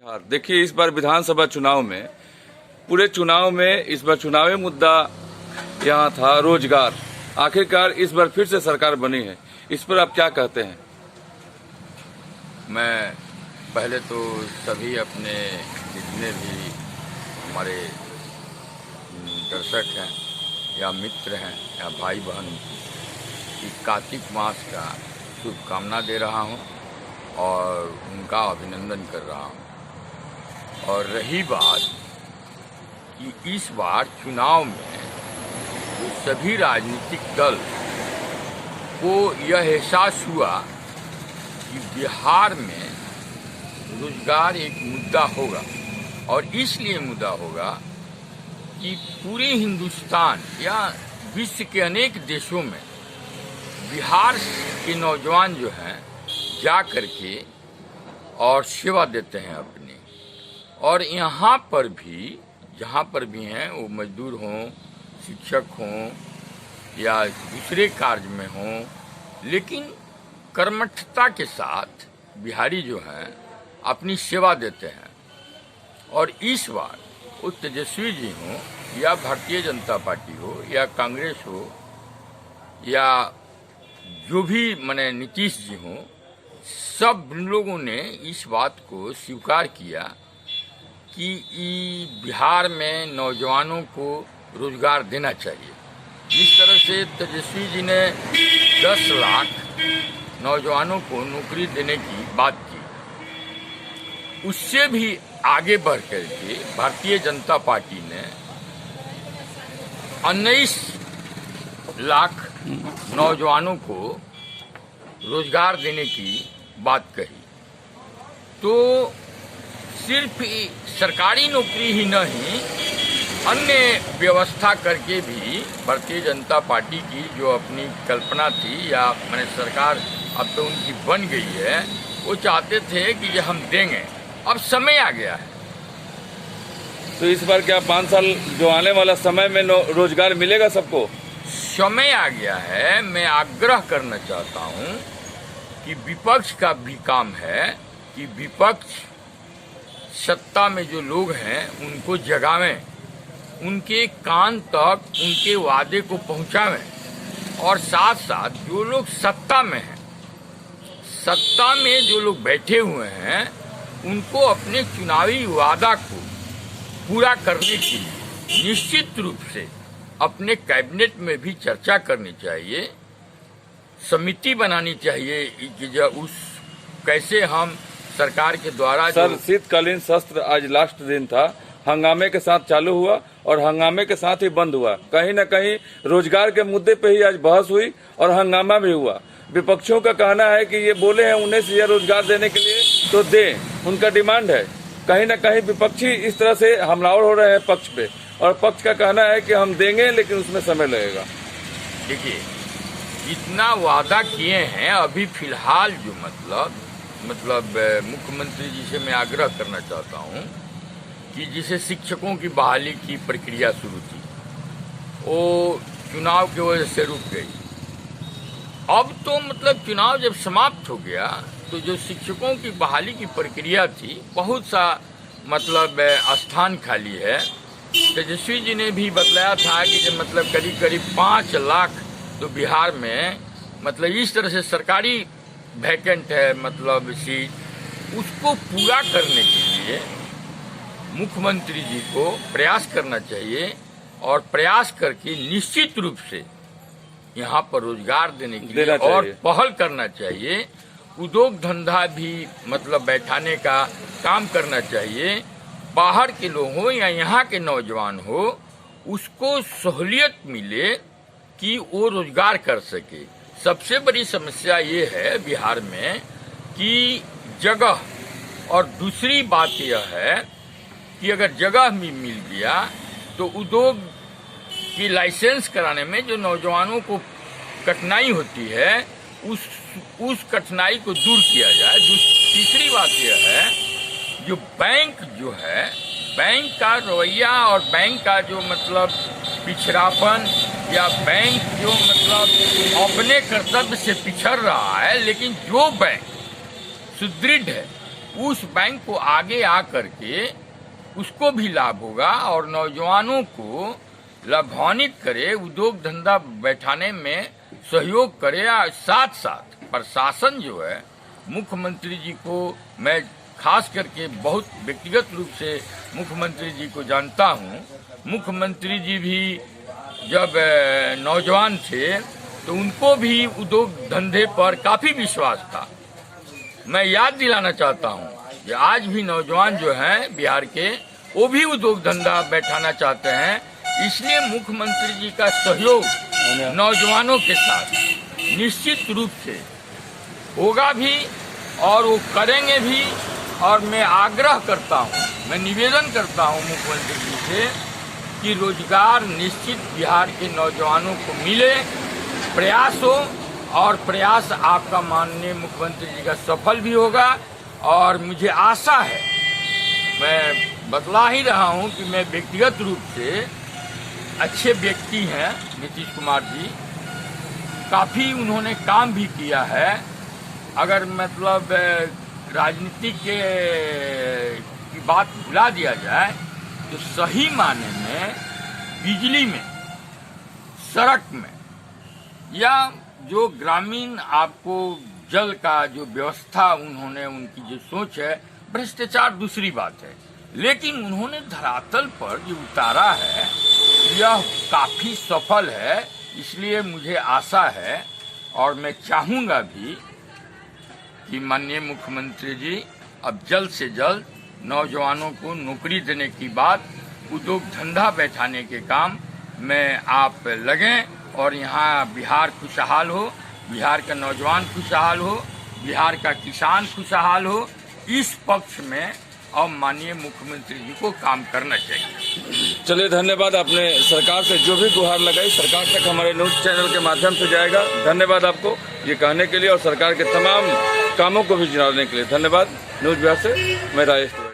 देखिए, इस बार विधानसभा चुनाव में पूरे चुनाव में इस बार चुनावी मुद्दा यहाँ था रोजगार। आखिरकार इस बार फिर से सरकार बनी है, इस पर आप क्या कहते हैं? मैं पहले तो सभी अपने जितने भी हमारे दर्शक हैं या मित्र हैं या भाई बहन इस कार्तिक मास का शुभकामना दे रहा हूं और उनका अभिनंदन कर रहा हूं। और रही बात कि इस बार चुनाव में जो सभी राजनीतिक दल को यह एहसास हुआ कि बिहार में रोजगार एक मुद्दा होगा और इसलिए मुद्दा होगा कि पूरे हिंदुस्तान या विश्व के अनेक देशों में बिहार के नौजवान जो हैं जा करके और सेवा देते हैं अपनी, और यहाँ पर भी जहाँ पर भी हैं वो मजदूर हों, शिक्षक हों या दूसरे कार्य में हों, लेकिन कर्मठता के साथ बिहारी जो हैं अपनी सेवा देते हैं। और इस बार वो तेजस्वी जी हों या भारतीय जनता पार्टी हो या कांग्रेस हो या जो भी माने नीतीश जी हों, सब लोगों ने इस बात को स्वीकार किया कि बिहार में नौजवानों को रोजगार देना चाहिए। जिस तरह से तेजस्वी जी ने 10 लाख नौजवानों को नौकरी देने की बात की, उससे भी आगे बढ़ करके भारतीय जनता पार्टी ने 19 लाख नौजवानों को रोजगार देने की बात कही। तो सिर्फ सरकारी नौकरी ही नहीं, अन्य व्यवस्था करके भी भारतीय जनता पार्टी की जो अपनी कल्पना थी या मैंने सरकार अब तो उनकी बन गई है, वो चाहते थे कि ये हम देंगे। अब समय आ गया है। तो इस बार क्या 5 साल जो आने वाला समय में रोजगार मिलेगा सबको? समय आ गया है। मैं आग्रह करना चाहता हूँ कि विपक्ष का भी काम है कि विपक्ष सत्ता में जो लोग हैं उनको जगावें, उनके कान तक उनके वादे को पहुंचावें, और साथ साथ जो लोग सत्ता में हैं, सत्ता में जो लोग बैठे हुए हैं, उनको अपने चुनावी वादा को पूरा करने के लिए निश्चित रूप से अपने कैबिनेट में भी चर्चा करनी चाहिए, समिति बनानी चाहिए कि जब उस कैसे हम सरकार के द्वारा सर, शीतकालीन सत्र आज लास्ट दिन था, हंगामे के साथ चालू हुआ और हंगामे के साथ ही बंद हुआ। कहीं न कहीं रोजगार के मुद्दे पे ही आज बहस हुई और हंगामा भी हुआ। विपक्षियों का कहना है कि ये बोले हैं 19,000 रोजगार देने के लिए तो दें, उनका डिमांड है। कहीं न कहीं विपक्षी इस तरह से हमलावर हो रहे हैं पक्ष पे, और पक्ष का कहना है कि हम देंगे लेकिन उसमें समय लगेगा। देखिए, जितना वादा किए हैं अभी फिलहाल जो मतलब मुख्यमंत्री जी से मैं आग्रह करना चाहता हूं कि जिसे शिक्षकों की बहाली की प्रक्रिया शुरू थी, वो चुनाव की वजह से रुक गई। अब तो चुनाव जब समाप्त हो गया तो जो शिक्षकों की बहाली की प्रक्रिया थी, बहुत सा स्थान खाली है। तेजस्वी जी ने भी बतलाया था कि जब करीब 5 लाख तो बिहार में इस तरह से सरकारी वैकेंट है सीट, उसको पूरा करने के लिए मुख्यमंत्री जी को प्रयास करना चाहिए और प्रयास करके निश्चित रूप से यहाँ पर रोजगार देने के लिए और पहल करना चाहिए। उद्योग धंधा भी बैठाने का काम करना चाहिए। बाहर के लोग हो या यहाँ के नौजवान हो, उसको सहूलियत मिले कि वो रोजगार कर सके। सबसे बड़ी समस्या ये है बिहार में कि जगह, और दूसरी बात यह है कि अगर जगह भी मिल गया तो उद्योग की लाइसेंस कराने में जो नौजवानों को कठिनाई होती है, उस कठिनाई को दूर किया जाए। तीसरी बात यह है, जो बैंक का रवैया और बैंक का जो पिछड़ापन, या बैंक जो अपने कर्तव्य से पिछड़ रहा है, लेकिन जो बैंक सुदृढ़ है, उस बैंक को आगे आकर के उसको भी लाभ होगा और नौजवानों को लाभान्वित करे, उद्योग धंधा बैठाने में सहयोग करे। साथ साथ प्रशासन जो है, मुख्यमंत्री जी को मैं खास करके बहुत व्यक्तिगत रूप से मुख्यमंत्री जी को जानता हूँ। मुख्यमंत्री जी भी जब नौजवान थे तो उनको भी उद्योग धंधे पर काफी विश्वास था। मैं याद दिलाना चाहता हूँ कि आज भी नौजवान जो हैं बिहार के, वो भी उद्योग धंधा बैठाना चाहते हैं। इसलिए मुख्यमंत्री जी का सहयोग नौजवानों के साथ निश्चित रूप से होगा भी और वो करेंगे भी। और मैं आग्रह करता हूँ, मैं निवेदन करता हूँ मुख्यमंत्री जी से कि रोजगार निश्चित बिहार के नौजवानों को मिले, प्रयास हो, और प्रयास आपका माननीय मुख्यमंत्री जी का सफल भी होगा। और मुझे आशा है, मैं बतला ही रहा हूँ कि मैं व्यक्तिगत रूप से अच्छे व्यक्ति हैं नीतीश कुमार जी, काफ़ी उन्होंने काम भी किया है। अगर मतलब राजनीति की बात भुला दिया जाए तो सही माने में बिजली में, सड़क में, या जो ग्रामीण आपको जल का जो व्यवस्था उन्होंने, उनकी जो सोच है, भ्रष्टाचार दूसरी बात है, लेकिन उन्होंने धरातल पर जो उतारा है यह काफी सफल है। इसलिए मुझे आशा है और मैं चाहूंगा भी कि माननीय मुख्यमंत्री जी अब जल्द से जल्द नौजवानों को नौकरी देने की बात, उद्योग धंधा बैठाने के काम में आप लगें और यहाँ बिहार खुशहाल हो, बिहार का नौजवान खुशहाल हो, बिहार का किसान खुशहाल हो। इस पक्ष में अब माननीय मुख्यमंत्री जी को काम करना चाहिए। चलिए, धन्यवाद। आपने सरकार से जो भी गुहार लगाई, सरकार तक हमारे न्यूज चैनल के माध्यम से जाएगा। धन्यवाद आपको ये कहने के लिए और सरकार के तमाम कामों को भी जाने के लिए। धन्यवाद। न्यूज बिहार से मैं राजेश।